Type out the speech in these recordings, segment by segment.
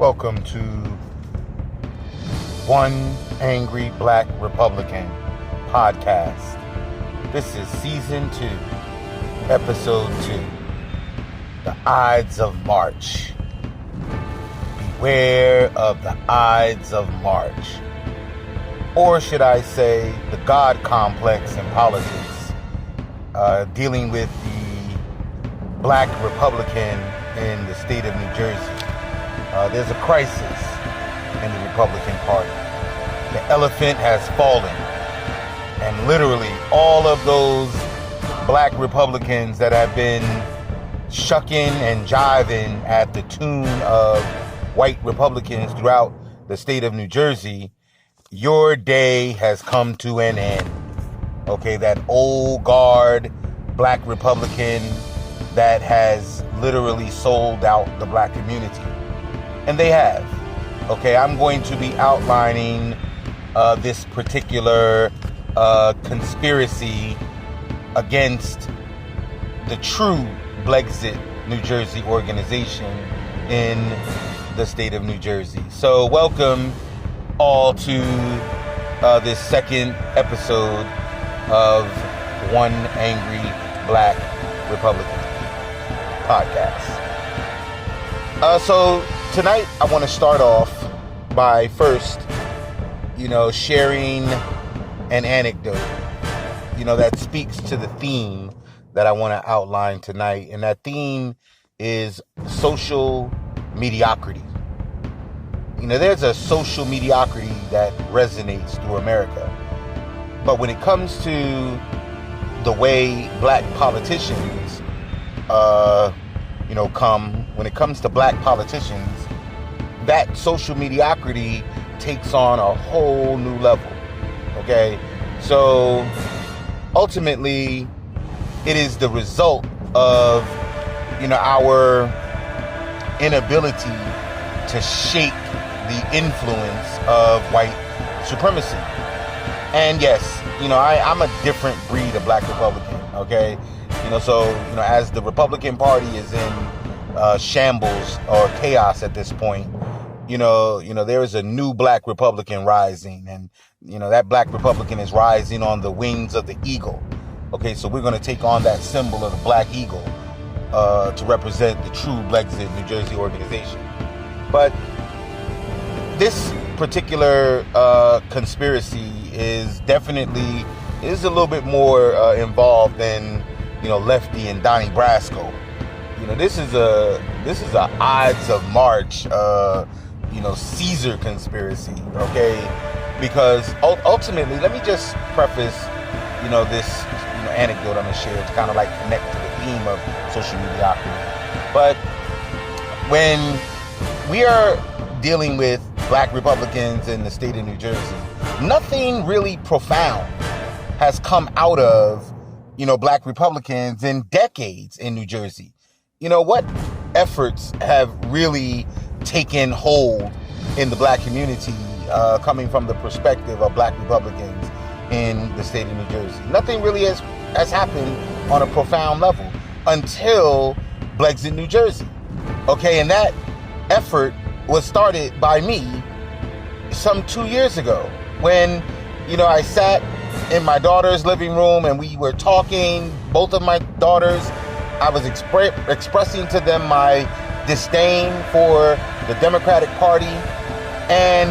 Welcome to One Angry Black Republican podcast. This is season 2, episode 2, The Ides of March. Beware of the Ides of March. Or should I say, the God complex in politics, dealing with the Black Republican in the state of New Jersey. There's a crisis in the Republican Party. The elephant has fallen. And literally all of those Black Republicans that have been shucking and jiving at the tune of white Republicans throughout the state of New Jersey, your day has come to an end. Okay, that old guard Black Republican that has literally sold out the Black community. And they have. Okay, I'm going to be outlining this particular conspiracy against the true Blexit New Jersey organization in the state of New Jersey. So welcome all to this second episode of One Angry Black Republican podcast. So tonight I want to start off by first, sharing an anecdote, that speaks to the theme that I want to outline tonight. And that theme is social mediocrity. There's a social mediocrity that resonates through America. But when it comes to the way Black politicians, when it comes to Black politicians, that social mediocrity takes on a whole new level. Okay? So ultimately, it is the result of, our inability to shake the influence of white supremacy. And yes, I'm a different breed of Black Republican, okay? As the Republican Party is in shambles or chaos at this point, there is a new Black Republican rising, and, that Black Republican is rising on the wings of the eagle. Okay, so we're going to take on that symbol of the Black Eagle to represent the true Blexit New Jersey organization. But this particular conspiracy is a little bit more involved than Lefty and Donnie Brasco. This is a Ides of March Caesar conspiracy, okay? Because ultimately, let me just preface this anecdote I'm gonna share to kind of like connect to the theme of social mediocrity. But when we are dealing with Black Republicans in the state of New Jersey, nothing really profound has come out of Black Republicans in decades in New Jersey. What efforts have really taken hold in the Black community coming from the perspective of Black Republicans in the state of New Jersey? Nothing really has happened on a profound level until Blexit New Jersey. Okay, and that effort was started by me some 2 years ago when, I sat in my daughter's living room and we were talking, both of my daughters. I was expressing to them my disdain for the Democratic Party and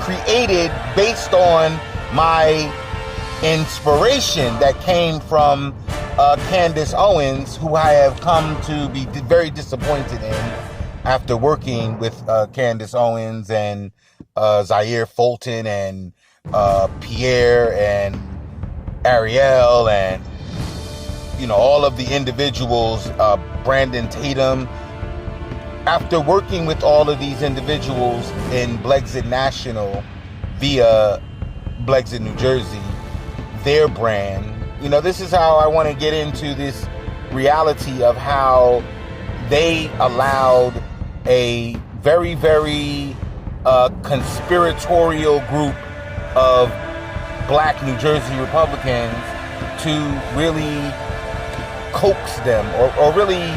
created based on my inspiration that came from Candace Owens, who I have come to be very disappointed in after working with Candace Owens and Zaire Fulton and Pierre and Ariel and all of the individuals, Brandon Tatum. After working with all of these individuals in Blexit National via Blexit New Jersey, their brand, this is how I want to get into this reality of how they allowed a very, very conspiratorial group of Black New Jersey Republicans to really coax them or really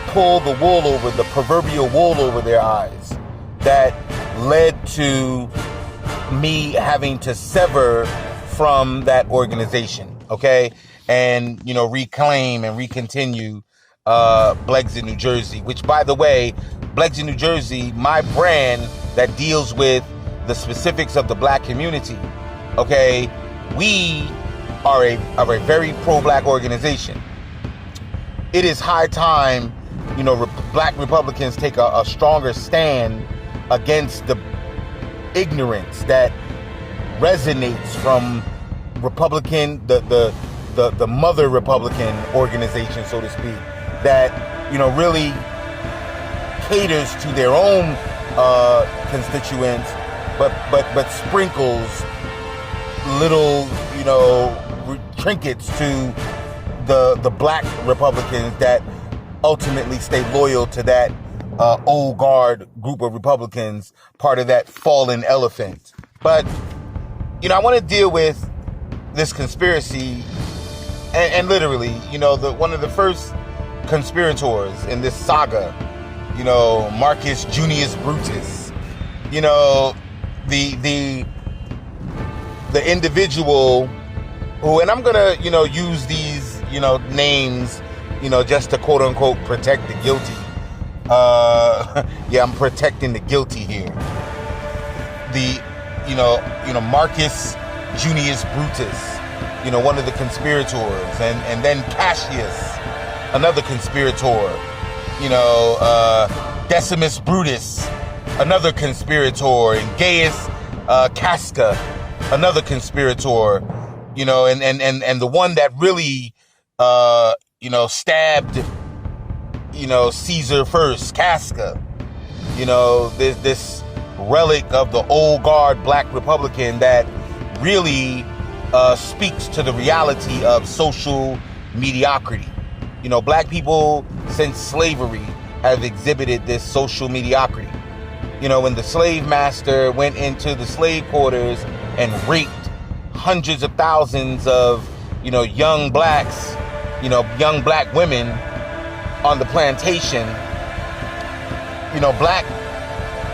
pull the proverbial wool over their eyes that led to me having to sever from that organization, okay? And, reclaim and recontinue Blexit, New Jersey, which, by the way, Blexit, New Jersey, my brand that deals with the specifics of the black community, okay? We are a very pro-black organization. It is high time, black Republicans take a stronger stand against the ignorance that resonates from Republican, the mother Republican organization, so to speak, that, really caters to their own constituents, but sprinkles little, trinkets to the black Republicans that ultimately stay loyal to that old guard group of Republicans, part of that fallen elephant. But, I want to deal with this conspiracy and literally, one of the first conspirators in this saga, Marcus Junius Brutus, the individual who, and I'm gonna, use these, names, just to quote unquote protect the guilty. Yeah, I'm protecting the guilty here. Marcus Junius Brutus, one of the conspirators, and then Cassius, another conspirator, Decimus Brutus, another conspirator, and Gaius Casca, another conspirator, and the one that really, stabbed, Caesar first, Casca, this relic of the old guard black Republican that really speaks to the reality of social mediocrity. Black people since slavery have exhibited this social mediocrity. When the slave master went into the slave quarters and raped hundreds of thousands of, young blacks, young black women on the plantation,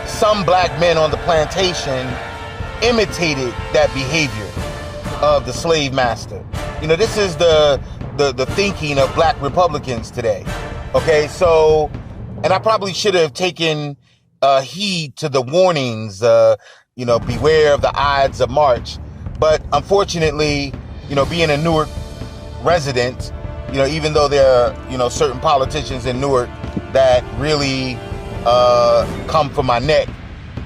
some black men on the plantation imitated that behavior of the slave master. This is the thinking of black Republicans today. Okay, so, and I probably should have taken heed to the warnings, beware of the Ides of March. But unfortunately, being a Newark resident, even though there are, certain politicians in Newark that really come for my neck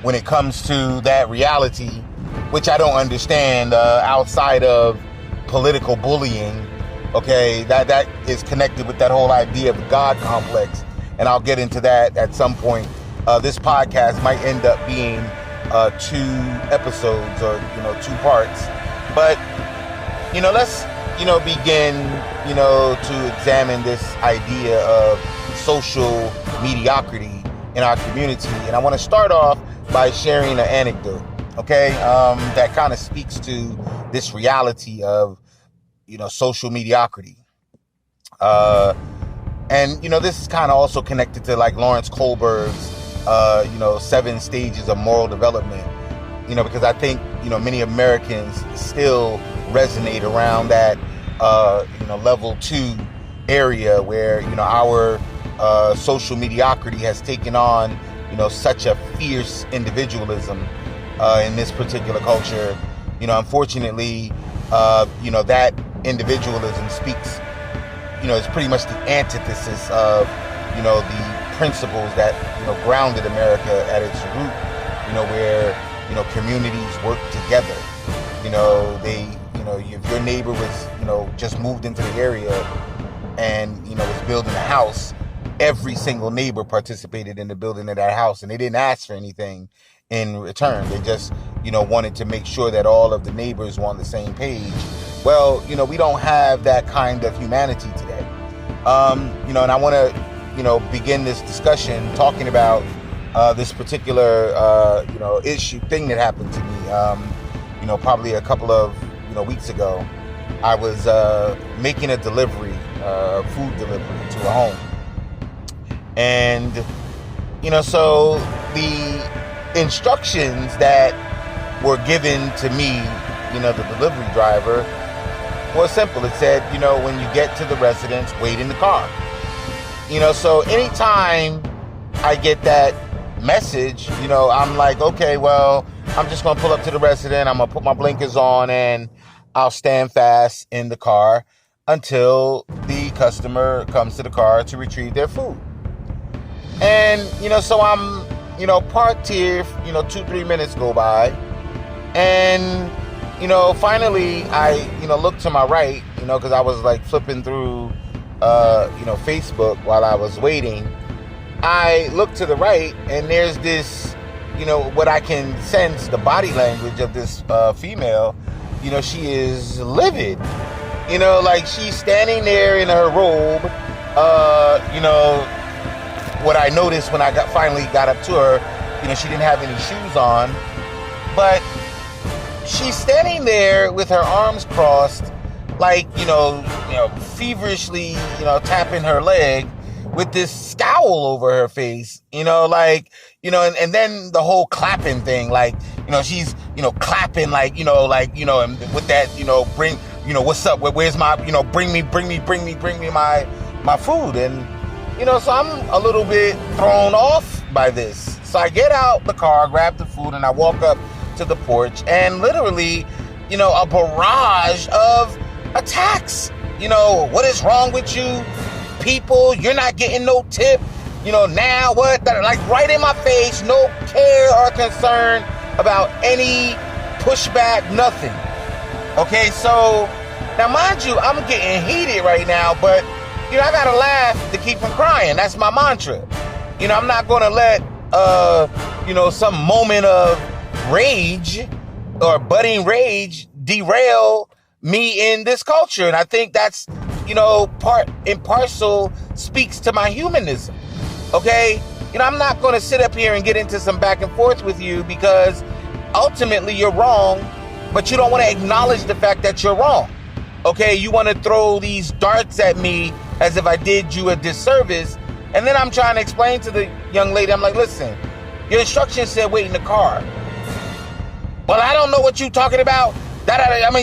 when it comes to that reality, which I don't understand outside of political bullying. Okay, that is connected with that whole idea of the God complex, and I'll get into that at some point. This podcast might end up being 2 episodes or 2 parts, but let's begin to examine this idea of social mediocrity in our community. And I want to start off by sharing an anecdote, okay, that kind of speaks to this reality of social mediocrity. And this is kind of also connected to like Lawrence Kohlberg's 7 stages of moral development, because I think many Americans still resonate around that level 2 area where our social mediocrity has taken on such a fierce individualism in this particular culture. Unfortunately, that individualism speaks, it's pretty much the antithesis of the principles that grounded America at its root, where communities work together. If your neighbor was just moved into the area and was building a house, every single neighbor participated in the building of that house, and they didn't ask for anything in return. They just wanted to make sure that all of the neighbors were on the same page. Well, we don't have that kind of humanity today. And I want to begin this discussion talking about this particular thing that happened to me probably a couple of weeks ago. I was making a delivery, food delivery to a home. And so instructions that were given to me, the delivery driver, was simple. It said, when you get to the residence, wait in the car. So anytime I get that message, I'm like, okay, well, I'm just going to pull up to the resident. I'm going to put my blinkers on and I'll stand fast in the car until the customer comes to the car to retrieve their food. And, so I'm, parked here, 2-3 minutes go by. And, finally I, look to my right, because I was like flipping through, Facebook while I was waiting. I look to the right and there's this, what I can sense the body language of this female, she is livid. Like she's standing there in her robe. What I noticed when I finally got up to her, she didn't have any shoes on, but she's standing there with her arms crossed, like, feverishly, tapping her leg with this scowl over her face, and then the whole clapping thing, like, she's, clapping, like, and with that, bring, what's up, where's my, bring me my food. And, so I'm a little bit thrown off by this. So I get out the car, grab the food, and I walk up to the porch, and literally, a barrage of attacks. What is wrong with you people? You're not getting no tip. Now what? Like right in my face, no care or concern about any pushback, nothing. Okay, so now mind you, I'm getting heated right now, but I gotta laugh to keep from crying. That's my mantra. I'm not gonna let some moment of rage or budding rage derail me in this culture. And I think that's, part and parcel speaks to my humanism. Okay? I'm not going to sit up here and get into some back and forth with you because ultimately you're wrong, but you don't want to acknowledge the fact that you're wrong. Okay? You want to throw these darts at me as if I did you a disservice. And then I'm trying to explain to the young lady, I'm like, listen, your instructions said wait in the car. Well, I don't know what you're talking about.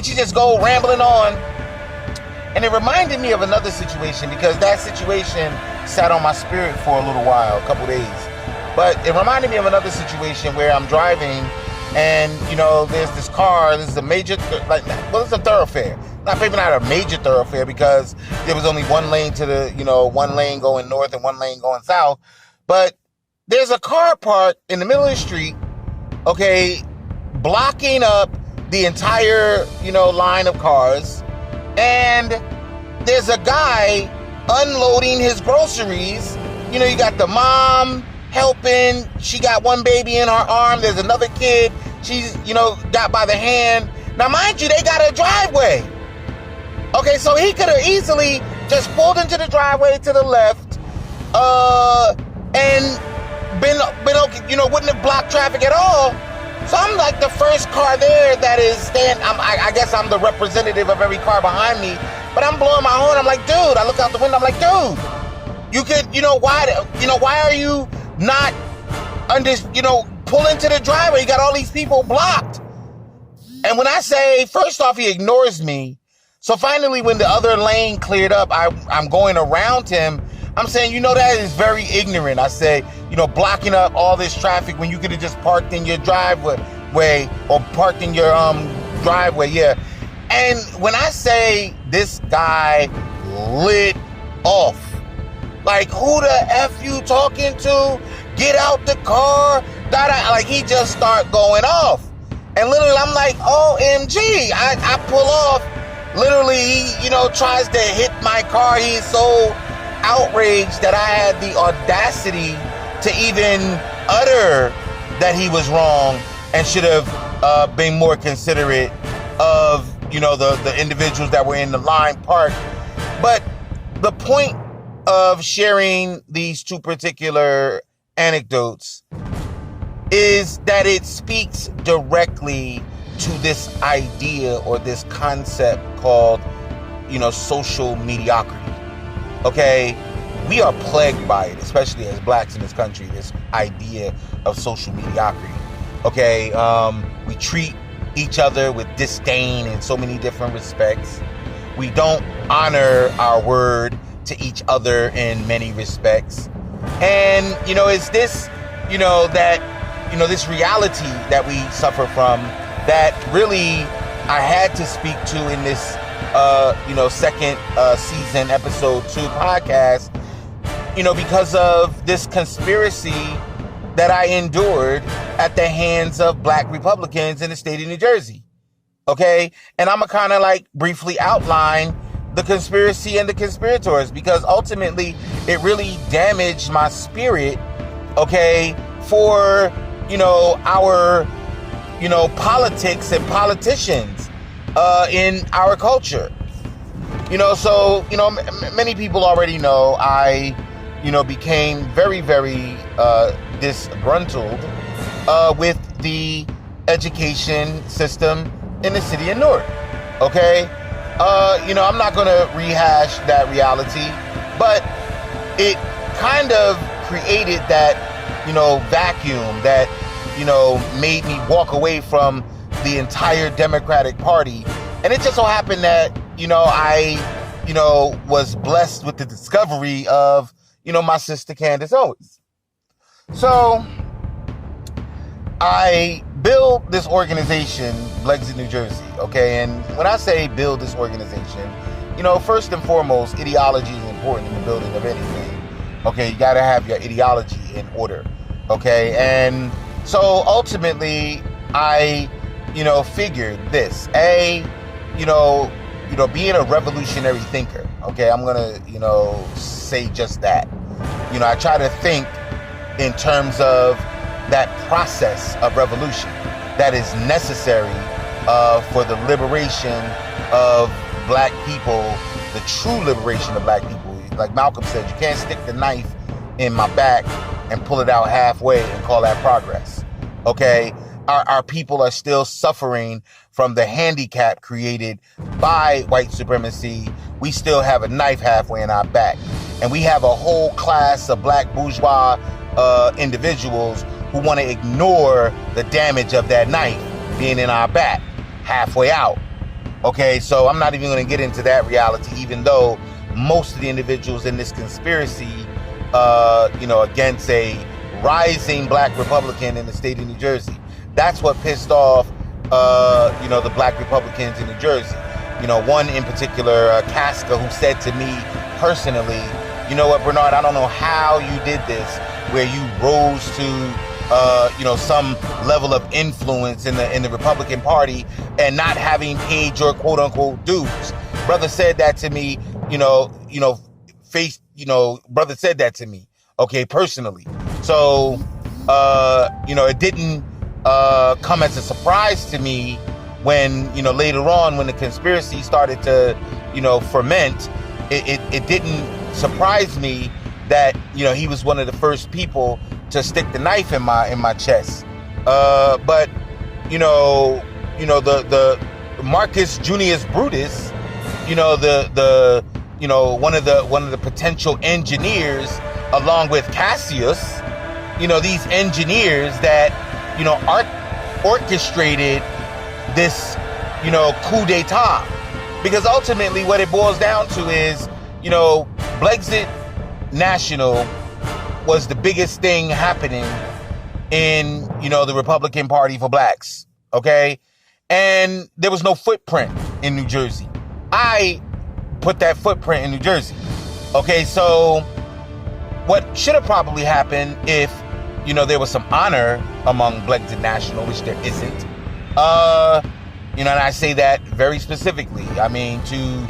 She just go rambling on. And it reminded me of another situation because that situation sat on my spirit for a little while, a couple days. But it reminded me of another situation where I'm driving and, there's this car, this is a major, it's a thoroughfare. Maybe not a major thoroughfare because there was only one lane to the, one lane going north and one lane going south. But there's a car parked in the middle of the street, okay, blocking up the entire, line of cars. And there's a guy unloading his groceries. You got the mom helping. She got one baby in her arm. There's another kid. She's, got by the hand. Now, mind you, they got a driveway. Okay, so he could have easily just pulled into the driveway to the left, and been okay, wouldn't have blocked traffic at all. So I'm like the first car there that is I guess I'm the representative of every car behind me, but I'm blowing my horn. I'm like, dude, I look out the window. I'm like, dude, you could, why are you not pull into the driveway? You got all these people blocked. And when I say, first off, he ignores me. So finally, when the other lane cleared up, I'm going around him. I'm saying, that is very ignorant. I say, blocking up all this traffic when you could have just parked in your driveway or parked in your driveway, yeah. And when I say this guy lit off, like, who the F you talking to? Get out the car. Like, he just start going off. And literally, I'm like, OMG. I pull off. Literally, he, tries to hit my car. He's so outraged that I had the audacity to even utter that he was wrong and should have been more considerate of, the individuals that were in the line parked. But the point of sharing these two particular anecdotes is that it speaks directly to this idea or this concept called, social mediocrity. Okay? We are plagued by it, especially as blacks in this country, this idea of social mediocrity. Okay, we treat each other with disdain in so many different respects. We don't honor our word to each other in many respects. And, it's this, this reality that we suffer from that really I had to speak to in this, second season, episode 2 podcast, because of this conspiracy that I endured at the hands of Black Republicans in the state of New Jersey. Okay? And I'm going to kind of briefly outline the conspiracy and the conspirators, because ultimately it really damaged my spirit, okay, for, our, politics and politicians in our culture. Many people already know I, became very, very disgruntled with the education system in the city of Newark. Okay? I'm not going to rehash that reality, but it kind of created that, vacuum that, made me walk away from the entire Democratic Party. And it just so happened that, I, was blessed with the discovery of, my sister Candace Owens. So I built this organization, Blexit New Jersey, okay? And when I say build this organization, first and foremost, ideology is important in the building of anything, okay? You gotta have your ideology in order, okay? And so ultimately, I, figured this, being a revolutionary thinker, okay? I'm gonna, say just that. I try to think in terms of that process of revolution that is necessary for the liberation of Black people, the true liberation of Black people. Like Malcolm said, you can't stick the knife in my back and pull it out halfway and call that progress. Okay? Our people are still suffering from the handicap created by white supremacy. We still have a knife halfway in our back. And we have a whole class of Black bourgeois individuals who want to ignore the damage of that knife being in our back, halfway out. Okay, so I'm not even going to get into that reality, even though most of the individuals in this conspiracy, against a rising Black Republican in the state of New Jersey, that's what pissed off, the Black Republicans in New Jersey. One in particular, Casca, who said to me personally, you know what, Bernard, I don't know how you did this, where you rose to some level of influence in the Republican Party and not having paid your quote unquote dues. Brother said that to me, brother said that to me, okay, personally. So, it didn't come as a surprise to me when, later on when the conspiracy started to, ferment, it didn't surprise me that, he was one of the first people to stick the knife in my chest. But the Marcus Junius Brutus, one of the potential engineers, along with Cassius, these engineers that, orchestrated this, coup d'etat. Because ultimately what it boils down to is, Blexit National was the biggest thing happening in, the Republican Party for Blacks, okay? And there was no footprint in New Jersey. I put that footprint in New Jersey, okay? So what should have probably happened if, there was some honor among Blexit National, which there isn't, and I say that very specifically. I mean, to,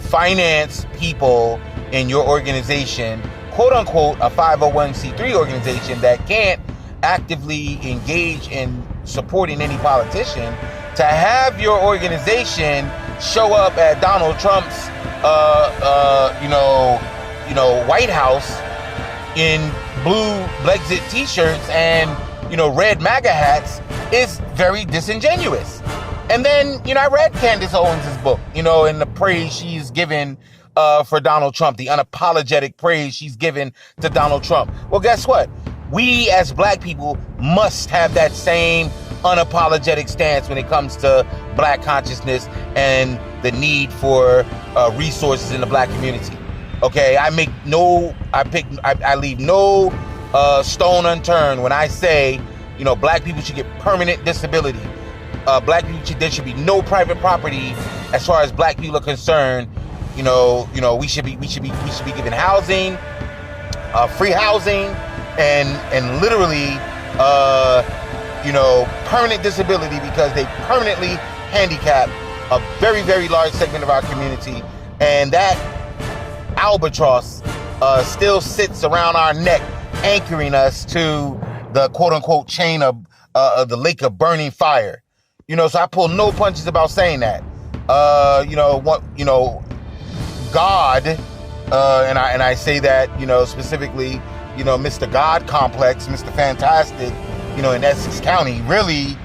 finance people in your organization, quote unquote, a 501c3 organization that can't actively engage in supporting any politician, to have your organization show up at Donald Trump's, White House in blue Blexit t-shirts and, red MAGA hats is very disingenuous. And then, I read Candace Owens' book, and the praise she's given for Donald Trump, the unapologetic praise she's given to Donald Trump. Well, guess what? we as black people must have that same unapologetic stance when it comes to black consciousness and the need for resources in the black community. Okay, I leave no stone unturned when I say, black people should get permanent disability. Black people there should be no private property as far as black people are concerned. We should be given housing, free housing, and literally, permanent disability, because they permanently handicap a very, very large segment of our community. And that albatross still sits around our neck, anchoring us to the quote unquote chain of the lake of burning fire. So I pull no punches about saying that. God, and I say that, specifically, Mr. God Complex, Mr. Fantastic, in Essex County really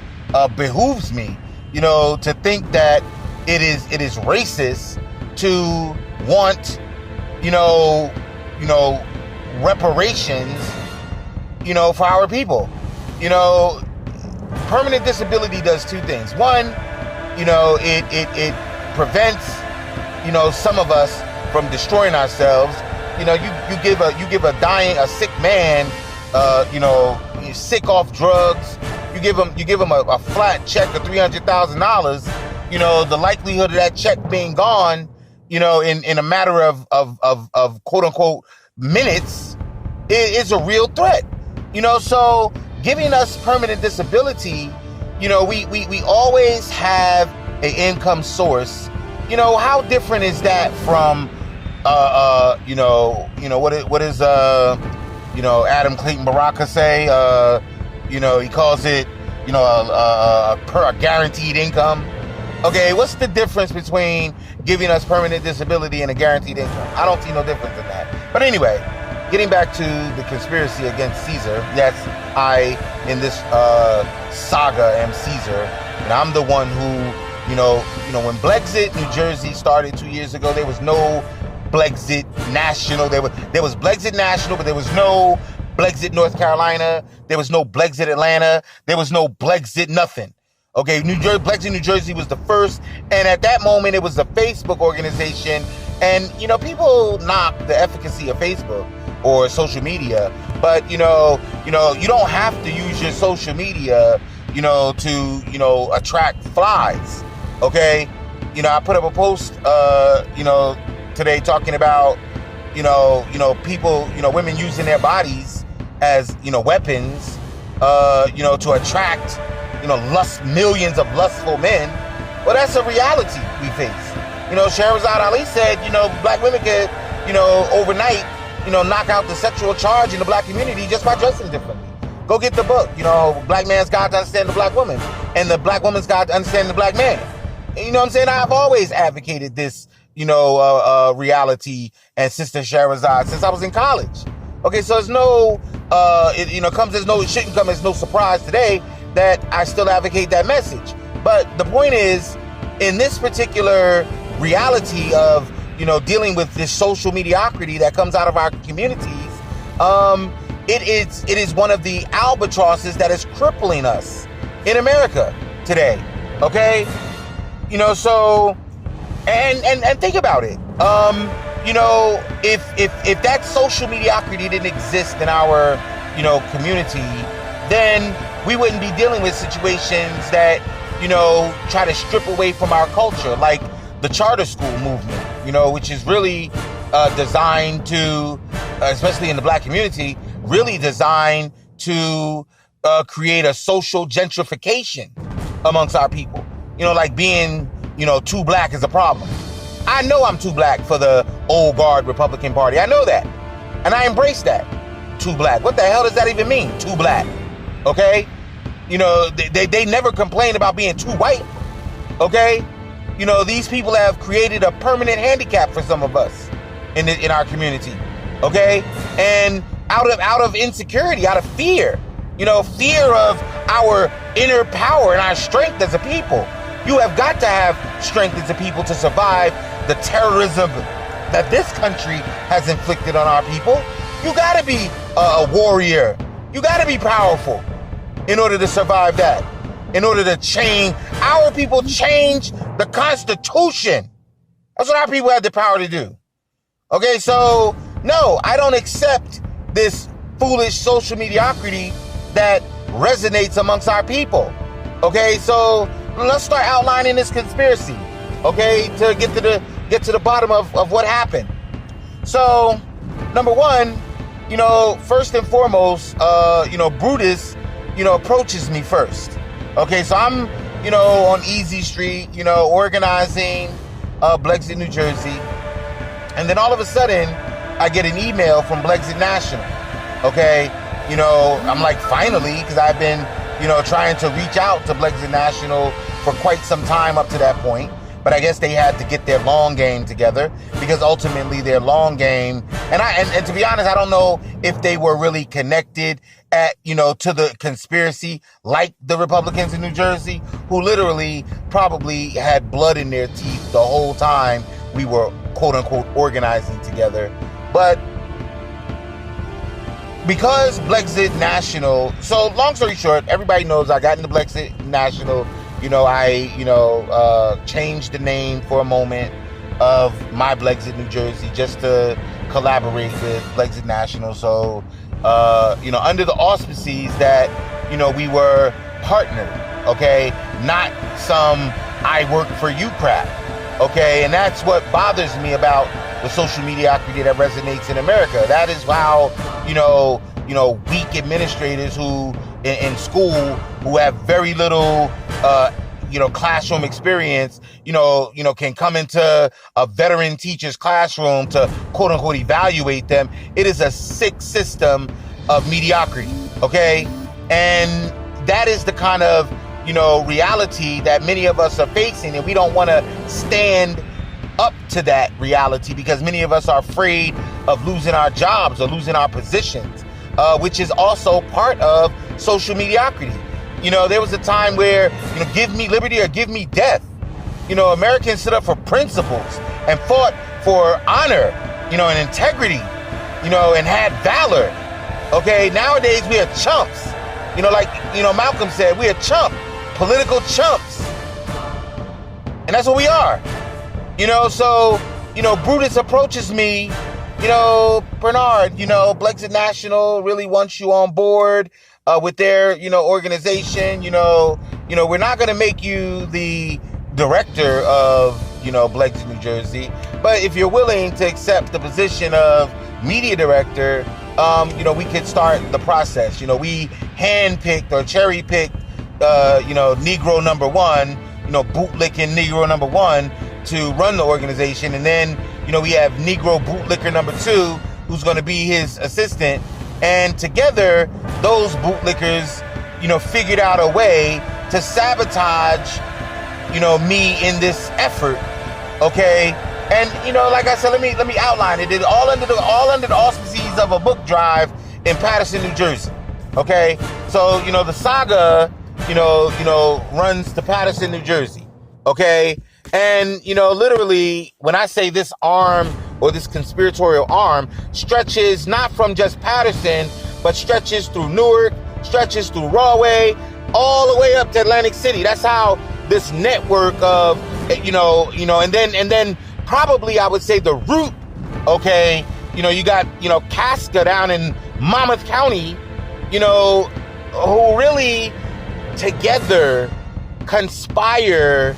behooves me, to think that it is racist to want, reparations, for our people. Permanent disability does two things. One, it prevents, some of us from destroying ourselves. You give a sick man, sick off drugs. You give him a flat check of $300,000. The likelihood of that check being gone, in a matter of quote unquote minutes, is a real threat. So giving us permanent disability, we always have an income source. How different is that from what is Adam Clayton Baraka say? He calls it a guaranteed income. Okay, what's the difference between giving us permanent disability and a guaranteed income? I don't see no difference in that. But anyway, getting back to the conspiracy against Caesar. Yes, I in this saga am Caesar, and I'm the one who when Blexit, New Jersey started 2 years ago, there was no Blexit National. There was Blexit National, but there was no Blexit North Carolina. There was no Blexit Atlanta. There was no Blexit nothing. Okay, Blexit New Jersey was the first, and at that moment it was a Facebook organization. And people knock the efficacy of Facebook or social media, but you don't have to use your social media, to attract flies. Okay, I put up a post, today talking about, people, women using their bodies as, weapons, to attract, millions of lustful men. Well, that's a reality we face. Shahrazad Ali said, black women could, overnight, knock out the sexual charge in the black community just by dressing differently. Go get the book, Black Man's Guide to Understand the Black Woman, and the Black Woman's Guide to Understand the Black Man. You know what I'm saying? I've always advocated this, reality and Sister Shahrazad since I was in college. Okay, so it's it shouldn't come as no surprise today that I still advocate that message. But the point is, in this particular reality of, dealing with this social mediocrity that comes out of our communities, it is one of the albatrosses that is crippling us in America today. Okay? So, and think about it. If that social mediocrity didn't exist in our, community, then we wouldn't be dealing with situations that, try to strip away from our culture, like the charter school movement, which is really designed to, especially in the black community, really designed to create a social gentrification amongst our people. Like being, too black is a problem. I know I'm too black for the old guard Republican Party. I know that. And I embrace that. Too black. What the hell does that even mean? Too black. Okay? They never complain about being too white. Okay? These people have created a permanent handicap for some of us in our community. Okay? And out of insecurity, out of fear, fear of our inner power and our strength as a people. You have got to have strength as a people to survive the terrorism that this country has inflicted on our people. You got to be a warrior, You got to be powerful in order to survive that. In order to change, our people change the Constitution. That's what our people had the power to do. Okay, so no, I don't accept this foolish social mediocrity that resonates amongst our people. Okay, so let's start outlining this conspiracy. Okay, to get to the bottom of what happened. So, number one, first and foremost, Brutus, approaches me first. Okay, so I'm, on Easy Street, organizing Blexit, New Jersey. And then all of a sudden, I get an email from Blexit National. Okay, I'm like, finally, because I've been, trying to reach out to Blexit National for quite some time up to that point. But I guess they had to get their long game together, because ultimately their long game, and to be honest, I don't know if they were really connected to the conspiracy like the Republicans in New Jersey, who literally probably had blood in their teeth the whole time we were quote unquote organizing together. But because Blexit National, so long story short, everybody knows I got into Blexit National. I changed the name for a moment of My Blexit New Jersey just to collaborate with Blexit National. So, under the auspices that, we were partnered, okay? Not some I work for you crap, okay? And that's what bothers me about the social mediocrity that resonates in America. That is how, weak administrators who in school who have very little classroom experience, can come into a veteran teacher's classroom to quote unquote evaluate them. It is a sick system of mediocrity. Okay. And that is the kind of, reality that many of us are facing. And we don't want to stand up to that reality because many of us are afraid of losing our jobs or losing our positions, which is also part of social mediocrity. There was a time where, give me liberty or give me death. Americans stood up for principles and fought for honor, and integrity, and had valor. Okay, nowadays we are chumps. Malcolm said, we are political chumps. And that's what we are. So, Brutus approaches me, Bernard, Blexit National really wants you on board with their, organization. We're not going to make you the director of, Blexit, New Jersey. But if you're willing to accept the position of media director, we could start the process. We handpicked or cherry picked, Negro number one, bootlicking Negro number one to run the organization. And then, we have Negro bootlicker number two, who's going to be his assistant. And together, those bootlickers, figured out a way to sabotage, me in this effort. Okay. And, like I said, let me outline it. It's all under the auspices of a book drive in Paterson, New Jersey. Okay. So, the saga, runs to Paterson, New Jersey. Okay. And, literally, when I say this arm or this conspiratorial arm stretches not from just Paterson, but stretches through Newark, stretches through Rahway, all the way up to Atlantic City. That's how this network of, and then probably I would say the root, okay, you got, Casca down in Monmouth County, who really together conspire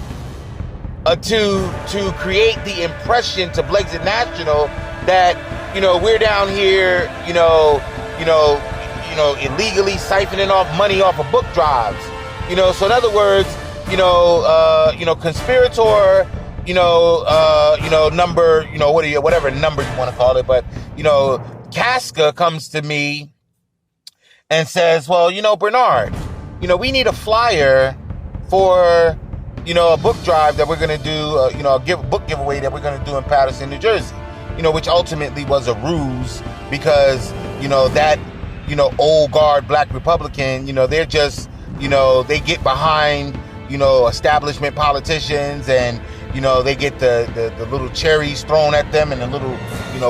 to create the impression to Blexit National that, we're down here, illegally siphoning off money off of book drives. So in other words, conspirator, number, whatever number you want to call it. But, Casca comes to me and says, well, Bernard, we need a flyer for, a book drive that we're going to do, a book giveaway that we're going to do in Paterson, New Jersey, which ultimately was a ruse because, that, old guard black Republican, they're just, they get behind, establishment politicians and, they get the little cherries thrown at them and the little,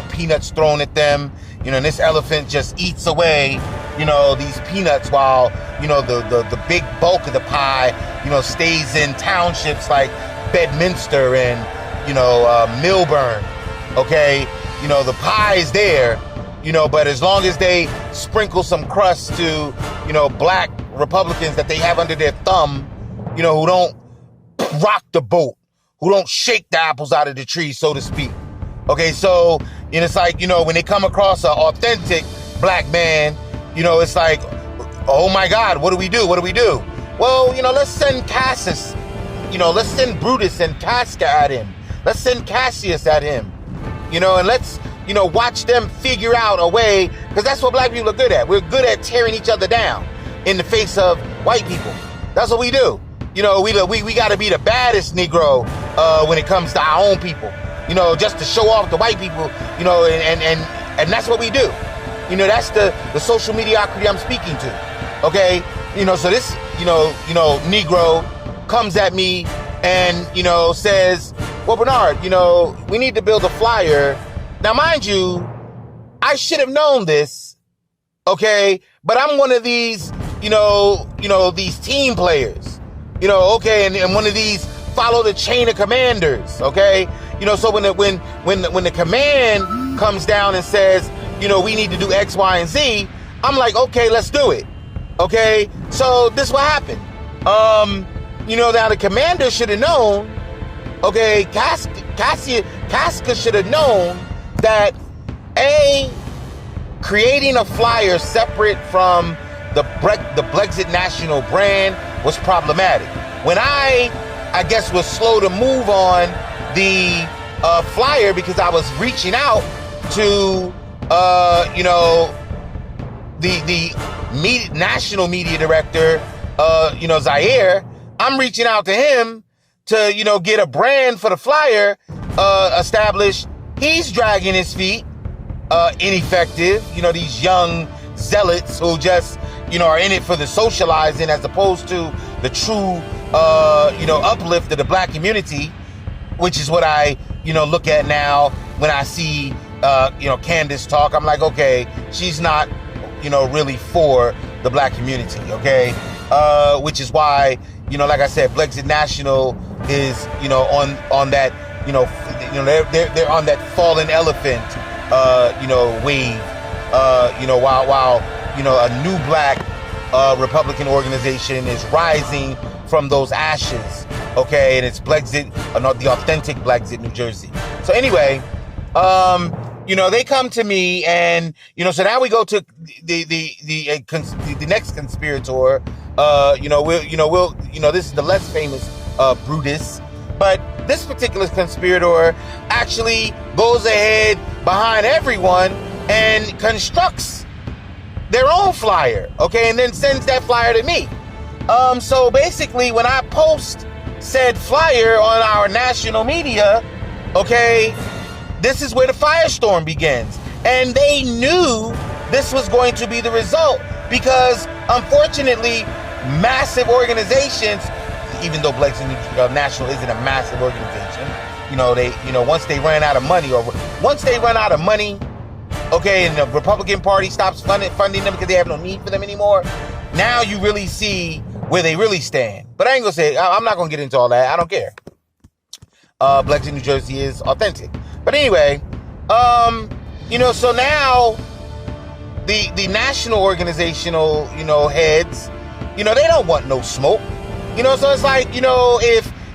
peanuts thrown at them, and this elephant just eats away these peanuts while, the big bulk of the pie, stays in townships like Bedminster and, Milburn. Okay. The pie is there, but as long as they sprinkle some crust to, black Republicans that they have under their thumb, who don't rock the boat, who don't shake the apples out of the tree, so to speak. Okay, so, it's like, when they come across an authentic black man, it's like, oh my God, what do we do? What do we do? Well, let's send Cassius, let's send Brutus and Casca at him. Let's send Cassius at him, and let's, watch them figure out a way, because that's what black people are good at. We're good at tearing each other down in the face of white people. That's what we do. We got to be the baddest Negro when it comes to our own people, just to show off the white people, and that's what we do. That's the social mediocrity I'm speaking to. Okay. So this, Negro comes at me and, says, well, Bernard, we need to build a flyer. Now, mind you, I should have known this. Okay. But I'm one of these, these team players, okay. And one of these follow the chain of commanders. Okay. So when the command comes down and says, we need to do X, Y, and Z, I'm like, okay, let's do it. Okay. So this is what happened. Now the commander should have known, okay, Casca should have known that creating a flyer separate from the Brexit National brand was problematic. When I guess was slow to move on the flyer because I was reaching out to the national media director, Zaire. I'm reaching out to him to get a brand for the flyer established. He's dragging his feet, ineffective. These young zealots who just are in it for the socializing as opposed to the true uplift of the black community, which is what I look at now when I see Candace talk. I'm like, okay, she's not really for the black community. Okay, which is why like I said, Brexit National is on that they're on that fallen elephant wave while a new black Republican organization is rising from those ashes. Okay, and it's Brexit, not the authentic Brexit New Jersey. So anyway, they come to me and, so now we go to the next conspirator. This is the less famous Brutus, but this particular conspirator actually goes ahead behind everyone and constructs their own flyer, okay, and then sends that flyer to me. So basically, when I post said flyer on our national media, okay, this is where the firestorm begins. And they knew this was going to be the result because, unfortunately, massive organizations, even though Brexit National isn't a massive organization, once they run out of money, okay, and the Republican Party stops funding them because they have no need for them anymore, now you really see where they really stand. But I ain't gonna say, I'm not gonna get into all that. I don't care. Brexit New Jersey is authentic. But anyway, so now the national organizational, heads, they don't want no smoke. So it's like,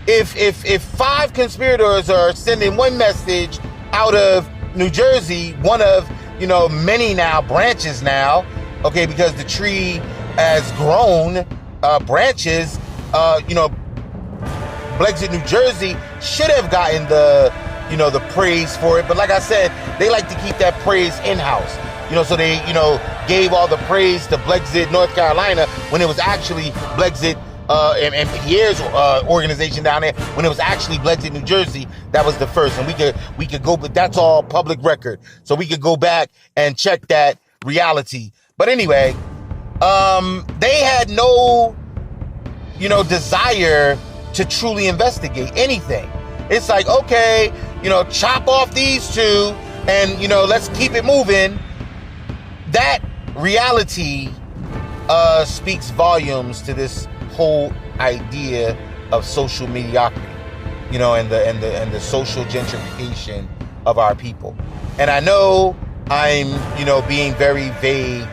if 5 conspirators are sending one message out of New Jersey, one of, many now branches now, okay, because the tree has grown branches, Brexit New Jersey should have gotten the praise for it. But like I said, they like to keep that praise in-house. So they, gave all the praise to Brexit North Carolina when it was actually Brexit and Pierre's organization down there, when it was actually Brexit New Jersey. That was the first. And we could go, but that's all public record. So we could go back and check that reality. But anyway, they had no, desire to truly investigate anything. It's like, okay, chop off these two and, let's keep it moving. That reality speaks volumes to this whole idea of social mediocrity, and the social gentrification of our people. And I know I'm, being very vague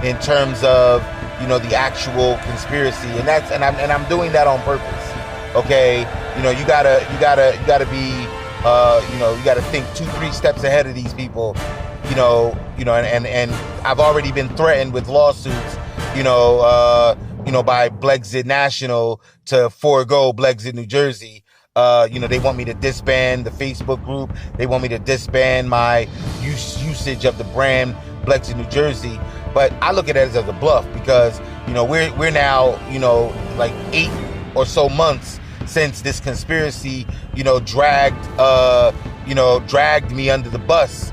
in terms of, the actual conspiracy, and I'm doing that on purpose. Okay, you gotta be, you gotta think 2-3 steps ahead of these people, and I've already been threatened with lawsuits, by Blexit National to forego Blexit New Jersey. They want me to disband the Facebook group. They want me to disband my usage of the brand Blexit New Jersey. But I look at it as a bluff because, we're now, like 8 or so months since this conspiracy, dragged me under the bus.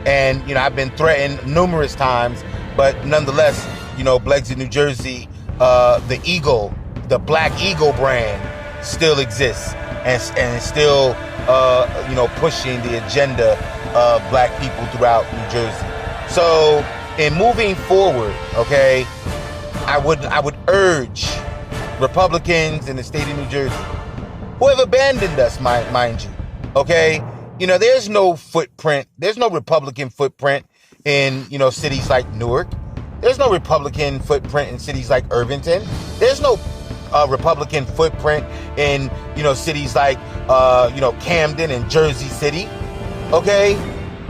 And, I've been threatened numerous times, but nonetheless, Blexit New Jersey, the Eagle, the Black Eagle brand still exists and still, pushing the agenda of black people throughout New Jersey. So in moving forward, okay, I would urge Republicans in the state of New Jersey who have abandoned us, mind you, okay, there's no footprint, there's no Republican footprint in, cities like Newark. There's no Republican footprint in cities like Irvington. There's no Republican footprint in, cities like, Camden and Jersey City. Okay?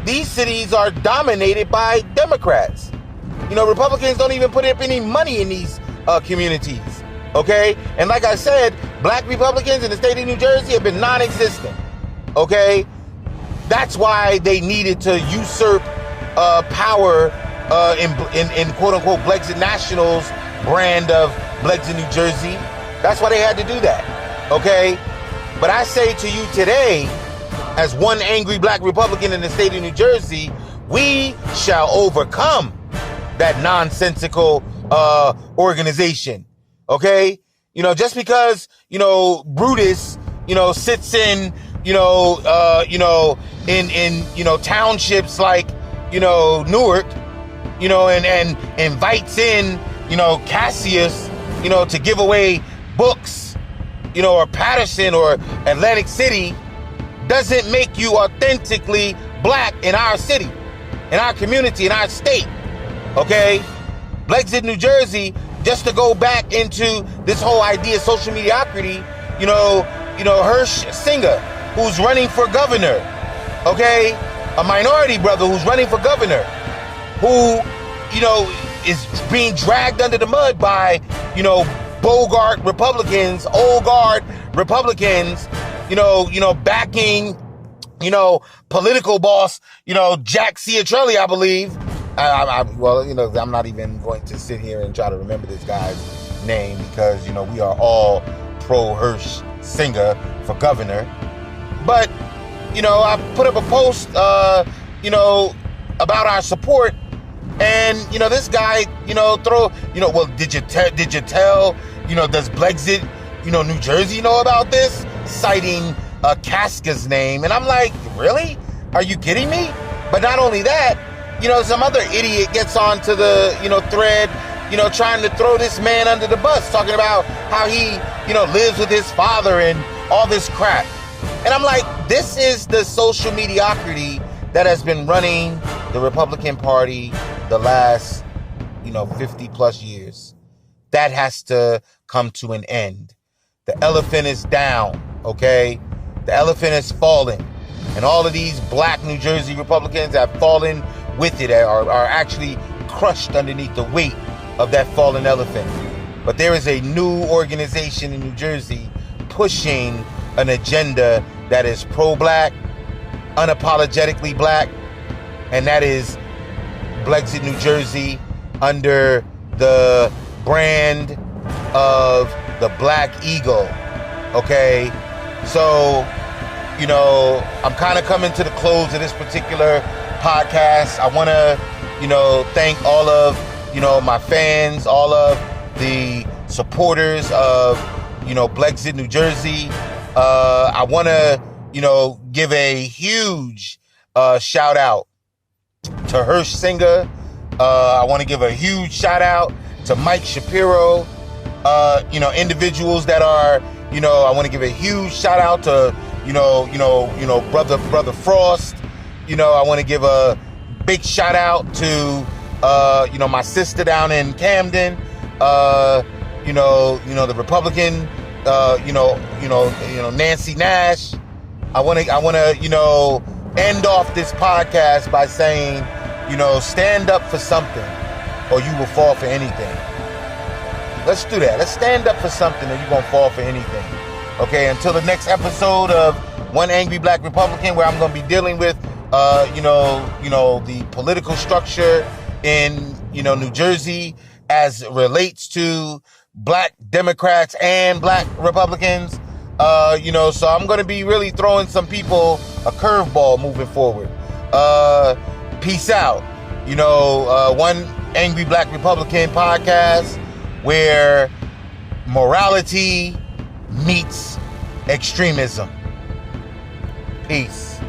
These cities are dominated by Democrats. Republicans don't even put up any money in these communities. Okay? And like I said, black Republicans in the state of New Jersey have been non-existent. Okay? That's why they needed to usurp power in quote unquote Blexit National's brand of Blexit New Jersey. That's why they had to do that. Okay? But I say to you today, as one angry black Republican in the state of New Jersey, we shall overcome that nonsensical organization. Okay? Just because, Brutus, sits in, in townships like, Newark, and invites in, Cassius, to give away books, or Patterson or Atlantic City, doesn't make you authentically black in our city, in our community, in our state. Okay? Blexit New Jersey, just to go back into this whole idea of social mediocrity, Hirsch Singer, who's running for governor, okay? A minority brother who's running for governor, who, is being dragged under the mud by, Bogart Republicans, old guard Republicans, backing, political boss, Jack Ciatrelli, I believe. I'm not even going to sit here and try to remember this guy's name because, we are all pro Hirsch Singer for governor. But, I put up a post, about our support. And, this guy, did you tell, does Blexit, New Jersey know about this? Citing Casca's name. And I'm like, really? Are you kidding me? But not only that, some other idiot gets onto the, thread, trying to throw this man under the bus, talking about how he, lives with his father and all this crap. And I'm like, this is the social mediocrity that has been running the Republican Party the last, 50 plus years. That has to come to an end. The elephant is down, okay? The elephant has fallen. And all of these black New Jersey Republicans have fallen with it, are actually crushed underneath the weight of that fallen elephant. But there is a new organization in New Jersey pushing an agenda that is pro-black, unapologetically black, and that is Blexit New Jersey under the brand of the Black Eagle. Okay? So, I'm kind of coming to the close of this particular podcast. I want to, thank all of, my fans, all of the supporters of, Blexit New Jersey. I want to, give a huge shout out to Hirsch Singer, I want to give a huge shout out to Mike Shapiro. Individuals that are, I want to give a huge shout out to, brother Frost. I want to give a big shout out to, my sister down in Camden. The Republican, Nancy Nash. I want to, end off this podcast by saying, stand up for something or you will fall for anything. Let's do that. Let's stand up for something or you're going to fall for anything. Okay, until the next episode of One Angry Black Republican, where I'm going to be dealing with, the political structure in, New Jersey as it relates to black Democrats and black Republicans. So I'm going to be really throwing some people a curveball moving forward. Peace out. One Angry Black Republican podcast where morality meets extremism. Peace.